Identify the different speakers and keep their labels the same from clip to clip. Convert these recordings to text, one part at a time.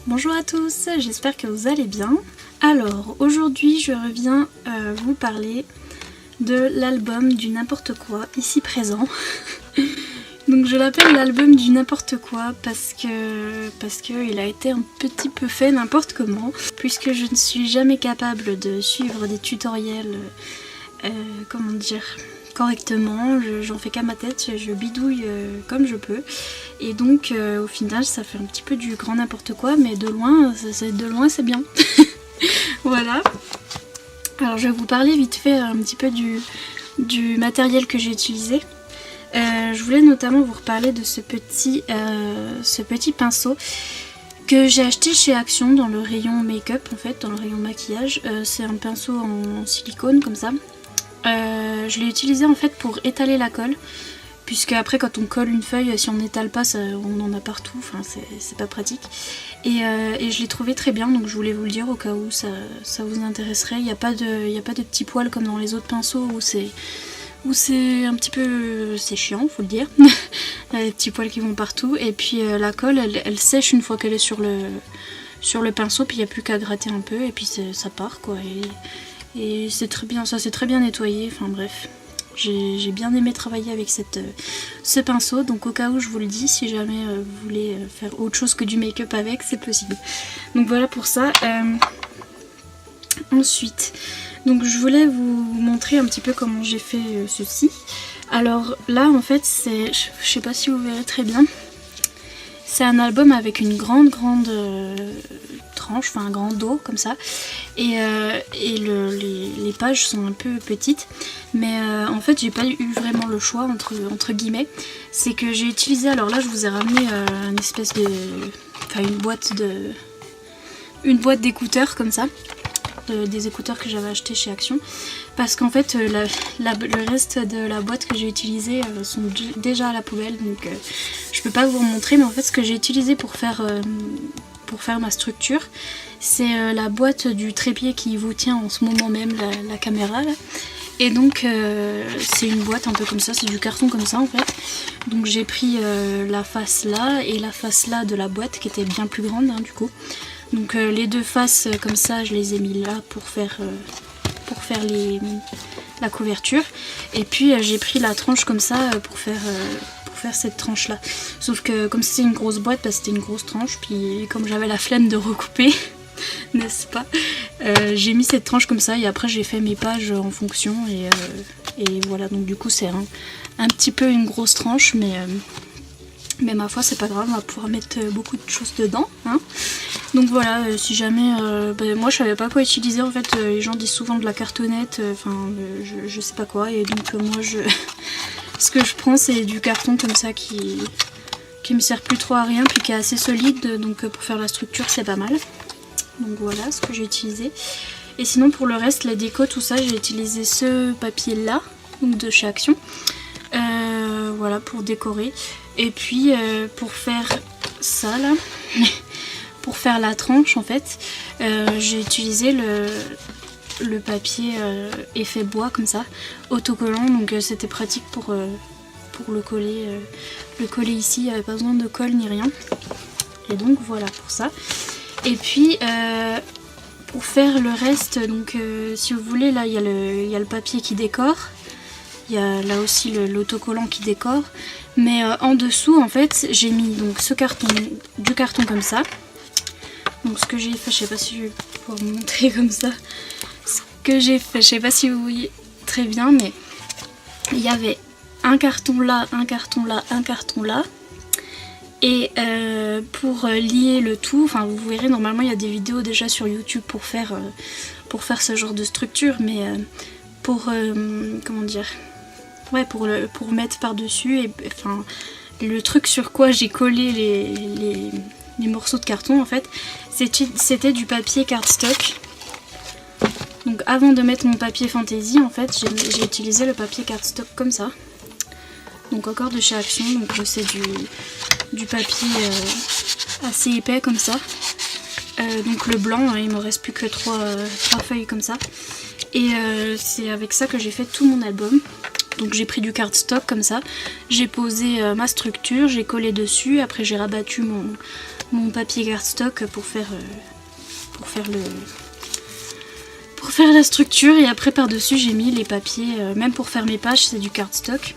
Speaker 1: Bonjour à tous, j'espère que vous allez bien. Alors aujourd'hui je reviens vous parler de l'album du n'importe quoi ici présent. Donc je l'appelle l'album du n'importe quoi parce que il a été un petit peu fait n'importe comment, puisque je ne suis jamais capable de suivre des tutoriels comment dire, correctement, j'en fais qu'à ma tête, je bidouille comme je peux, et donc au final ça fait un petit peu du grand n'importe quoi, mais de loin c'est bien. Voilà. Alors je vais vous parler vite fait un petit peu du matériel que j'ai utilisé. Je voulais notamment vous reparler de ce petit pinceau que j'ai acheté chez Action dans le rayon make-up, en fait, dans le rayon maquillage. C'est un pinceau en silicone comme ça. Je l'ai utilisé en fait pour étaler la colle, puisque après quand on colle une feuille, si on n'étale pas, on en a partout, enfin c'est pas pratique. Et je l'ai trouvé très bien, donc je voulais vous le dire au cas où ça vous intéresserait. Il n'y a pas de petits poils comme dans les autres pinceaux où c'est un petit peu, c'est chiant, faut le dire. Il y a des petits poils qui vont partout, et puis la colle elle sèche une fois qu'elle est sur le pinceau, puis il n'y a plus qu'à gratter un peu et puis ça part quoi. Et c'est très bien, ça s'est très bien nettoyé, enfin bref. J'ai bien aimé travailler avec ce pinceau, donc au cas où je vous le dis, si jamais vous voulez faire autre chose que du make-up avec, c'est possible. Donc voilà pour ça. Ensuite, donc je voulais vous montrer un petit peu comment j'ai fait ceci. Alors là en fait c'est, je sais pas si vous verrez très bien, c'est un album avec une grande tranche, enfin un grand dos comme ça, et les pages sont un peu petites, mais en fait j'ai pas eu vraiment le choix entre guillemets. C'est que j'ai utilisé, alors là je vous ai ramené une espèce de, enfin une boîte d'écouteurs comme ça, des écouteurs que j'avais acheté chez Action, parce qu'en fait le reste de la boîte que j'ai utilisé sont déjà à la poubelle, donc je peux pas vous montrer, mais en fait ce que j'ai utilisé pour faire ma structure, c'est la boîte du trépied qui vous tient en ce moment même la caméra là. Et donc c'est une boîte un peu comme ça, c'est du carton comme ça en fait. Donc j'ai pris la face là et la face là de la boîte qui était bien plus grande hein, du coup. Donc les deux faces comme ça je les ai mis là pour faire la couverture. Et puis j'ai pris la tranche comme ça pour faire cette tranche là. Sauf que comme c'était une grosse boîte, bah, c'était une grosse tranche. Puis comme j'avais la flemme de recouper, n'est-ce pas, j'ai mis cette tranche comme ça et après j'ai fait mes pages en fonction. Et voilà, donc du coup c'est un petit peu une grosse tranche, mais ma foi c'est pas grave, on va pouvoir mettre beaucoup de choses dedans hein. Donc voilà, si jamais moi je savais pas quoi utiliser en fait, les gens disent souvent de la cartonnette, enfin je sais pas quoi, et donc moi ce que je prends c'est du carton comme ça qui me sert plus trop à rien, puis qui est assez solide, donc pour faire la structure c'est pas mal. Donc voilà ce que j'ai utilisé. Et sinon pour le reste, la déco, tout ça, j'ai utilisé ce papier là, donc de chez Action, voilà pour décorer. Et puis pour faire ça là, pour faire la tranche en fait, j'ai utilisé le papier effet bois comme ça, autocollant, donc c'était pratique pour le coller ici, il n'y avait pas besoin de colle ni rien. Et donc voilà pour ça. Et puis pour faire le reste, donc si vous voulez, là il y a le papier qui décore, il y a là aussi l'autocollant qui décore, mais en dessous en fait j'ai mis donc du carton comme ça. Donc ce que j'ai fait, je sais pas si je vais pouvoir vous montrer comme ça, ce que j'ai fait, je sais pas si vous voyez très bien, mais il y avait un carton là, un carton là, un carton là. Et pour lier le tout, enfin vous verrez, normalement il y a des vidéos déjà sur YouTube pour faire ce genre de structure, mais comment dire, ouais, pour mettre par dessus, et enfin le truc sur quoi j'ai collé les morceaux de carton en fait, c'était du papier cardstock. Donc avant de mettre mon papier fantaisie en fait, j'ai utilisé le papier cardstock comme ça. Donc encore de chez Action, donc c'est du papier assez épais comme ça. Donc le blanc, hein, il me reste plus que 3 feuilles comme ça. Et c'est avec ça que j'ai fait tout mon album. Donc j'ai pris du cardstock comme ça, j'ai posé ma structure, j'ai collé dessus, après j'ai rabattu mon papier cardstock pour faire la structure, et après par dessus j'ai mis les papiers, même pour faire mes pages c'est du cardstock,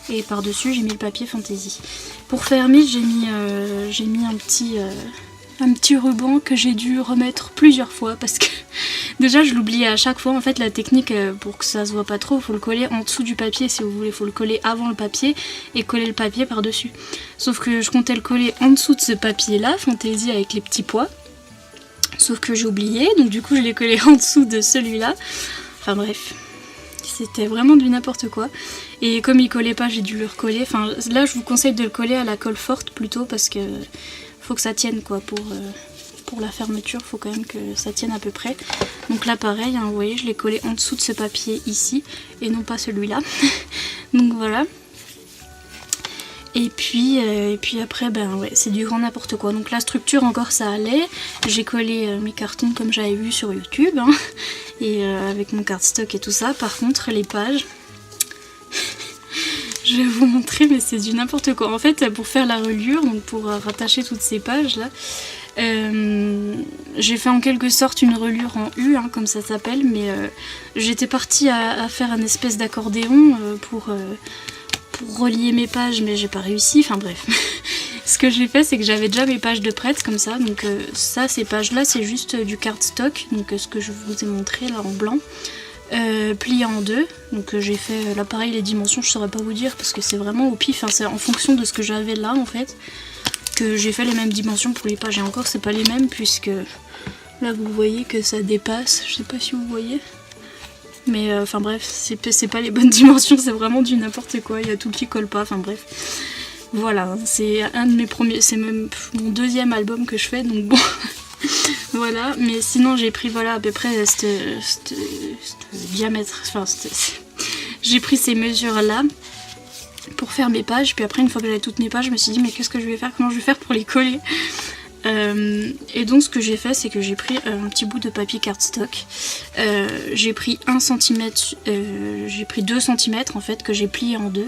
Speaker 1: et par dessus j'ai mis le papier fantaisie. Pour fermer j'ai mis un petit ruban que j'ai dû remettre plusieurs fois parce que déjà je l'oubliais à chaque fois. En fait la technique pour que ça se voit pas trop, faut le coller en dessous du papier si vous voulez, faut le coller avant le papier et coller le papier par dessus. Sauf que je comptais le coller en dessous de ce papier là, fantaisie avec les petits pois. Sauf que j'ai oublié, donc du coup je l'ai collé en dessous de celui-là. Enfin bref, c'était vraiment du n'importe quoi. Et comme il collait pas, j'ai dû le recoller. Enfin là je vous conseille de le coller à la colle forte plutôt parce que faut que ça tienne quoi. Pour la fermeture, faut quand même que ça tienne à peu près. Donc là pareil, hein, vous voyez, je l'ai collé en dessous de ce papier ici et non pas celui-là. Donc voilà. Et puis après, ben ouais, c'est du grand n'importe quoi. Donc la structure encore ça allait. J'ai collé mes cartons comme j'avais vu sur YouTube, hein, et avec mon cardstock et tout ça. Par contre les pages, je vais vous montrer, mais c'est du n'importe quoi. En fait, pour faire la reliure, donc pour rattacher toutes ces pages là, j'ai fait en quelque sorte une reliure en U, hein, comme ça s'appelle, mais j'étais partie à faire un espèce d'accordéon pour relier mes pages, mais j'ai pas réussi, enfin bref. Ce que j'ai fait, c'est que j'avais déjà mes pages de prête comme ça, donc ça, ces pages là c'est juste du cardstock, donc ce que je vous ai montré là en blanc, plié en deux. Donc j'ai fait là pareil, les dimensions je saurais pas vous dire parce que c'est vraiment au pif, hein, c'est en fonction de ce que j'avais là en fait que j'ai fait les mêmes dimensions pour les pages, et encore c'est pas les mêmes puisque là vous voyez que ça dépasse, je sais pas si vous voyez. Mais enfin bref, c'est pas les bonnes dimensions, c'est vraiment du n'importe quoi, il y a tout qui colle pas, enfin bref. Voilà, c'est un de mes premiers, c'est même mon deuxième album que je fais, donc bon, voilà. Mais sinon j'ai pris voilà à peu près ce diamètre, enfin j'ai pris ces mesures là pour faire mes pages, puis après une fois que j'avais toutes mes pages, je me suis dit mais qu'est-ce que je vais faire, comment je vais faire pour les coller. Et donc ce que j'ai fait, c'est que j'ai pris un petit bout de papier cardstock, j'ai pris 1 cm, j'ai pris 2 cm en fait que j'ai plié en deux.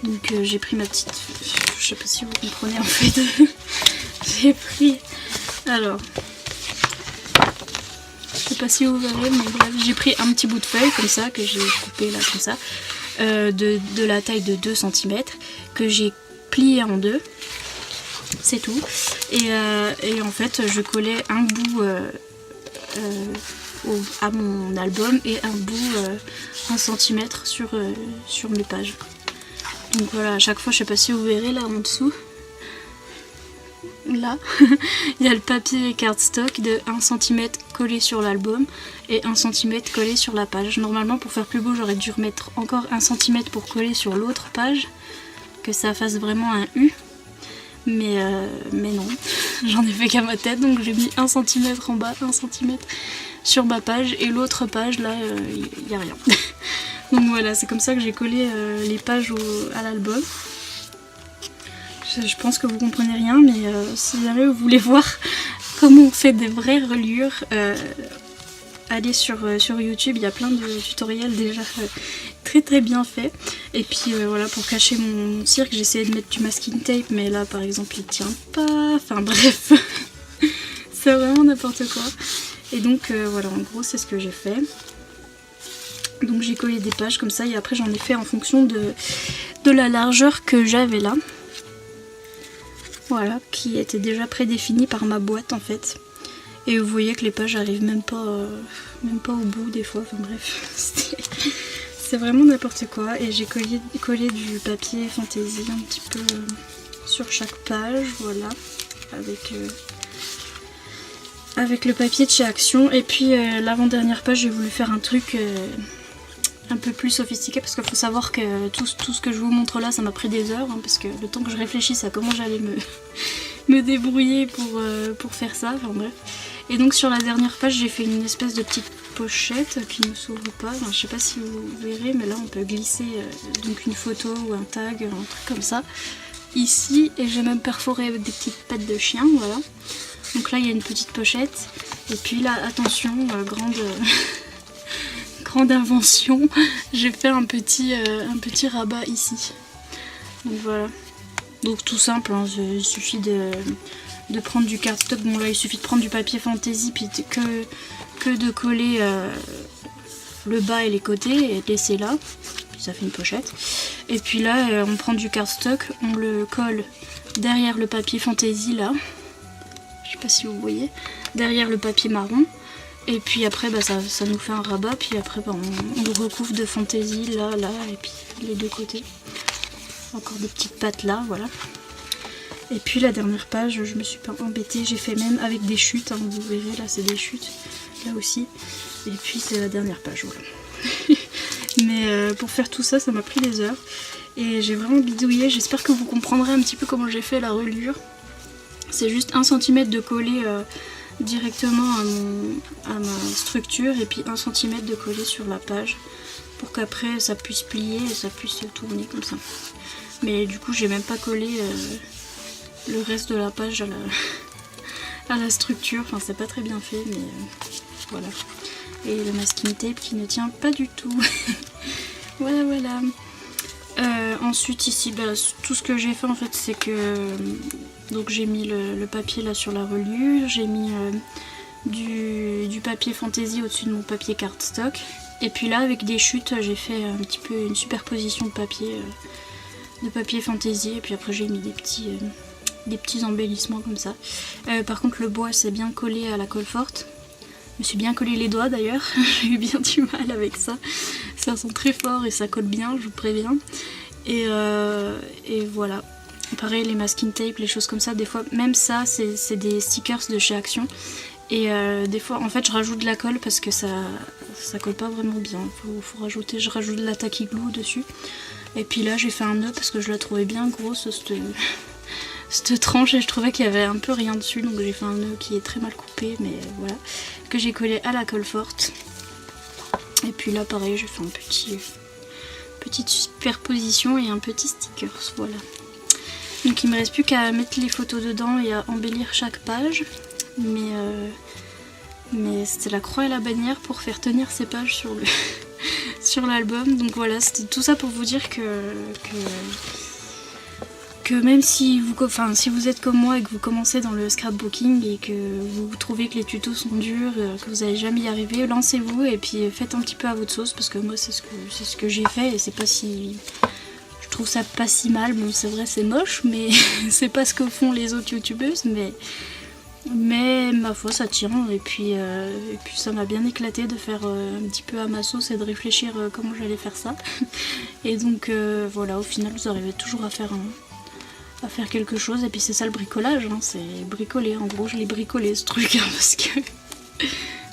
Speaker 1: Donc j'ai pris ma petite, je sais pas si vous comprenez en fait, j'ai pris, alors, je sais pas si vous verrez, mais bref, j'ai pris un petit bout de feuille comme ça, que j'ai coupé là comme ça, de la taille de 2 cm, que j'ai plié en deux. C'est tout. Et en fait je collais un bout à mon album et un bout 1 cm sur mes pages. Donc voilà, à chaque fois, je sais pas si vous verrez là en dessous, là, il y a le papier cardstock de 1 cm collé sur l'album et 1 cm collé sur la page. Normalement pour faire plus beau j'aurais dû remettre encore 1 cm pour coller sur l'autre page, que ça fasse vraiment un U. Mais non, j'en ai fait qu'à ma tête, donc j'ai mis 1 cm en bas, 1 cm sur ma page, et l'autre page là, il n'y a rien. Donc voilà, c'est comme ça que j'ai collé les pages à l'album. Je pense que vous comprenez rien, mais si jamais vous voulez voir comment on fait des vraies reliures, allez sur YouTube, il y a plein de tutoriels déjà très très bien faits. Et puis voilà, pour cacher mon cirque, j'ai essayé de mettre du masking tape, mais là par exemple il tient pas, enfin bref, c'est vraiment n'importe quoi. Et donc voilà, en gros c'est ce que j'ai fait. Donc j'ai collé des pages comme ça, et après j'en ai fait en fonction de la largeur que j'avais là. Voilà, qui était déjà prédéfinie par ma boîte en fait. Et vous voyez que les pages arrivent même pas au bout des fois, enfin bref, c'est vraiment n'importe quoi. Et j'ai collé du papier fantaisie un petit peu sur chaque page, voilà, avec le papier de chez Action. Et puis l'avant-dernière page, j'ai voulu faire un truc un peu plus sophistiqué, parce qu'il faut savoir que tout ce que je vous montre là, ça m'a pris des heures, hein, parce que le temps que je réfléchisse à comment j'allais me débrouiller pour faire ça, enfin bref. Et donc sur la dernière page, j'ai fait une espèce de petite pochette qui ne s'ouvre pas, enfin, je sais pas si vous verrez, mais là on peut glisser donc une photo ou un tag, un truc comme ça, ici, et j'ai même perforé avec des petites pattes de chien, voilà. Donc là il y a une petite pochette, et puis là, attention, grande invention, j'ai fait un petit rabat ici. Donc voilà. Donc tout simple, hein, il suffit prendre du cardstock. Bon là il suffit de prendre du papier fantaisie puis que de coller le bas et les côtés et de laisser là. Puis ça fait une pochette. Et puis là on prend du cardstock, on le colle derrière le papier fantaisie là. Je sais pas si vous voyez. Derrière le papier marron. Et puis après bah, ça nous fait un rabat, puis après bah, on le recouvre de fantaisie là, et puis les deux côtés. Encore des petites pattes là, voilà. Et puis la dernière page, je me suis pas embêtée, j'ai fait même avec des chutes, hein, vous verrez là c'est des chutes, là aussi. Et puis c'est la dernière page, voilà. Mais pour faire tout ça, ça m'a pris des heures. Et j'ai vraiment bidouillé, j'espère que vous comprendrez un petit peu comment j'ai fait la reliure. C'est juste 1 cm de coller directement à ma structure et puis 1 cm de coller sur la page pour qu'après ça puisse plier et ça puisse tourner comme ça. Mais du coup j'ai même pas collé le reste de la page à la structure, enfin c'est pas très bien fait mais voilà. Et le masking tape qui ne tient pas du tout. Voilà voilà. Ensuite ici bah, tout ce que j'ai fait en fait c'est que donc j'ai mis le papier là sur la reliure, j'ai mis du papier fantaisie au-dessus de mon papier cardstock et puis là avec des chutes j'ai fait un petit peu une superposition de papier fantaisie et puis après j'ai mis des petits embellissements comme ça. Par contre le bois c'est bien collé à la colle forte. Je me suis bien collé les doigts d'ailleurs, j'ai eu bien du mal avec ça. Ça sent très fort et ça colle bien, je vous préviens. Et voilà. Pareil les masking tape, les choses comme ça, des fois, même ça c'est des stickers de chez Action. Et des fois, en fait je rajoute de la colle parce que ça colle pas vraiment bien. Faut rajouter, je rajoute de la tacky glue dessus. Et puis là j'ai fait un nœud parce que je la trouvais bien grosse cette tranche et je trouvais qu'il y avait un peu rien dessus. Donc j'ai fait un nœud qui est très mal coupé, mais voilà. Que j'ai collé à la colle forte. Et puis là pareil j'ai fait un petite superposition et un petit stickers, voilà. Donc il me reste plus qu'à mettre les photos dedans et à embellir chaque page. Mais c'était la croix et la bannière pour faire tenir ces pages sur l'album. Donc voilà, c'était tout ça pour vous dire que même si vous êtes comme moi et que vous commencez dans le scrapbooking et que vous trouvez que les tutos sont durs, que vous n'allez jamais y arriver, lancez-vous et puis faites un petit peu à votre sauce parce que moi c'est ce que j'ai fait et c'est pas si... Je trouve ça pas si mal, bon c'est vrai c'est moche mais c'est pas ce que font les autres youtubeuses mais ma foi ça tient et puis ça m'a bien éclaté de faire un petit peu à ma sauce et de réfléchir comment j'allais faire ça. Et donc voilà, au final vous arrivez toujours à faire quelque chose et puis c'est ça le bricolage, hein, c'est bricoler, en gros je l'ai bricolé ce truc hein, parce que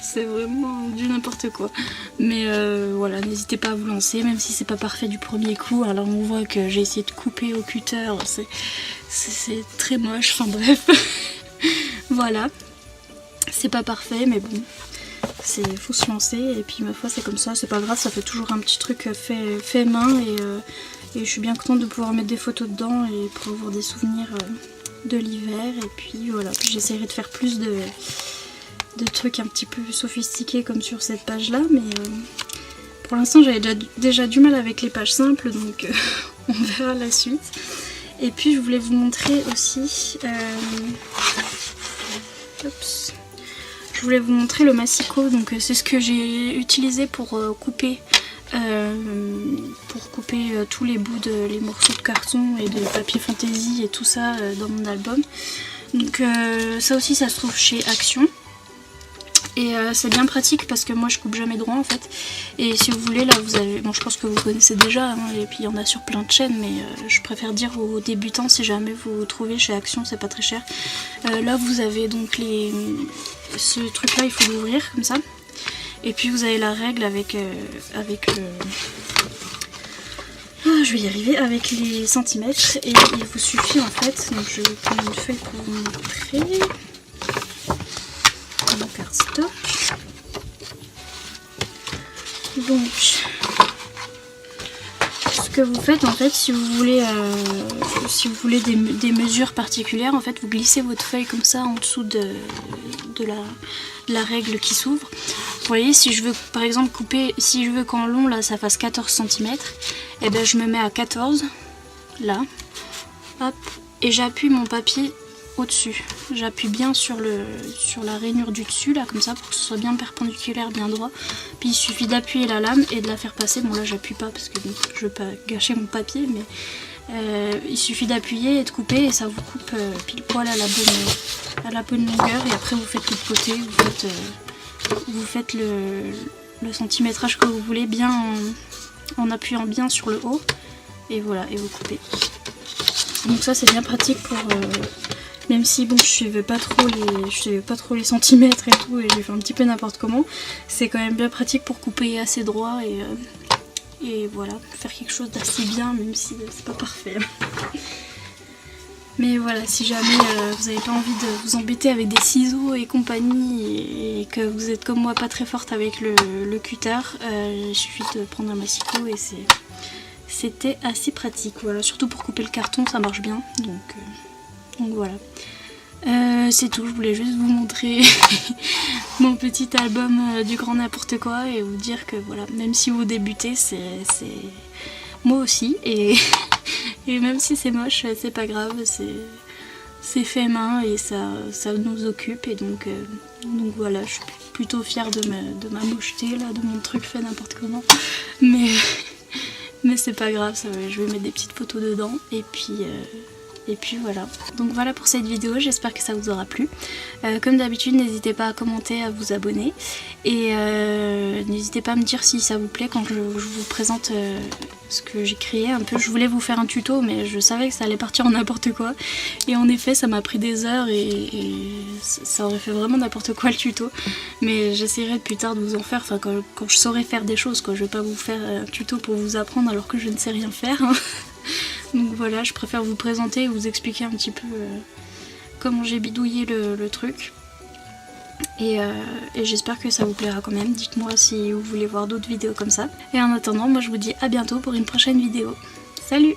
Speaker 1: c'est vraiment du n'importe quoi. Mais voilà, n'hésitez pas à vous lancer même si c'est pas parfait du premier coup. Alors on voit que j'ai essayé de couper au cutter, c'est très moche, enfin bref. Voilà, c'est pas parfait mais bon, faut se lancer et puis ma foi c'est comme ça, c'est pas grave, ça fait toujours un petit truc fait main et je suis bien contente de pouvoir mettre des photos dedans et pour avoir des souvenirs de l'hiver. Et puis voilà, puis j'essaierai de faire plus de trucs un petit peu sophistiqués comme sur cette page là, mais pour l'instant j'avais déjà du mal avec les pages simples donc on verra la suite. Et puis je voulais vous montrer aussi je voulais vous montrer le massicot, donc c'est ce que j'ai utilisé pour couper tous les bouts les morceaux de carton et de papier fantaisie et tout ça dans mon album. Donc ça aussi ça se trouve chez Action. Et c'est bien pratique parce que moi je coupe jamais droit en fait. Et si vous voulez là vous avez, bon je pense que vous connaissez déjà hein, et puis il y en a sur plein de chaînes mais je préfère dire aux débutants si jamais vous trouvez chez Action, c'est pas très cher. Là vous avez donc ce truc là il faut l'ouvrir comme ça. Et puis vous avez la règle avec je vais y arriver, avec les centimètres et il vous suffit en fait, donc je vais prendre une feuille pour vous montrer. Mon cardstock. Donc ce que vous faites en fait si vous voulez des mesures particulières, en fait vous glissez votre feuille comme ça en dessous de la règle qui s'ouvre. Vous voyez, si je veux par exemple couper, si je veux qu'en long là ça fasse 14 cm, et ben je me mets à 14 là, hop, et j'appuie mon papier au-dessus. J'appuie bien sur la rainure du dessus là comme ça pour que ce soit bien perpendiculaire, bien droit. Puis il suffit d'appuyer la lame et de la faire passer. Bon là j'appuie pas parce que je veux pas gâcher mon papier, mais il suffit d'appuyer et de couper et ça vous coupe pile poil à la bonne longueur. Et après vous faites l'autre côté, vous faites le centimétrage que vous voulez bien en appuyant bien sur le haut. Et voilà, et vous coupez. Donc ça c'est bien pratique pour... même si bon je suivais pas trop les centimètres et tout et j'ai fait un petit peu n'importe comment, c'est quand même bien pratique pour couper assez droit et voilà, faire quelque chose d'assez bien même si c'est pas parfait. Mais voilà, si jamais vous n'avez pas envie de vous embêter avec des ciseaux et compagnie et que vous êtes comme moi pas très forte avec le cutter, il suffit de prendre un massicot et c'était assez pratique. Voilà, surtout pour couper le carton ça marche bien, donc voilà. C'est tout, je voulais juste vous montrer mon petit album du grand n'importe quoi et vous dire que voilà, même si vous débutez, c'est moi aussi et même si c'est moche, c'est pas grave, c'est fait main et ça nous occupe et donc voilà, je suis plutôt fière de ma mocheté là, de mon truc fait n'importe comment, mais c'est pas grave, je vais mettre des petites photos dedans et puis voilà. Donc voilà pour cette vidéo, j'espère que ça vous aura plu. Comme d'habitude, n'hésitez pas à commenter, à vous abonner. Et n'hésitez pas à me dire si ça vous plaît quand je vous présente ce que j'ai créé un peu. Je voulais vous faire un tuto, mais je savais que ça allait partir en n'importe quoi. Et en effet, ça m'a pris des heures et ça aurait fait vraiment n'importe quoi le tuto. Mais j'essaierai plus tard de vous en faire, enfin quand je saurai faire des choses, quoi. Je vais pas vous faire un tuto pour vous apprendre alors que je ne sais rien faire. Hein. Donc voilà, je préfère vous présenter et vous expliquer un petit peu comment j'ai bidouillé le truc. Et j'espère que ça vous plaira quand même. Dites-moi si vous voulez voir d'autres vidéos comme ça. Et en attendant, moi je vous dis à bientôt pour une prochaine vidéo. Salut!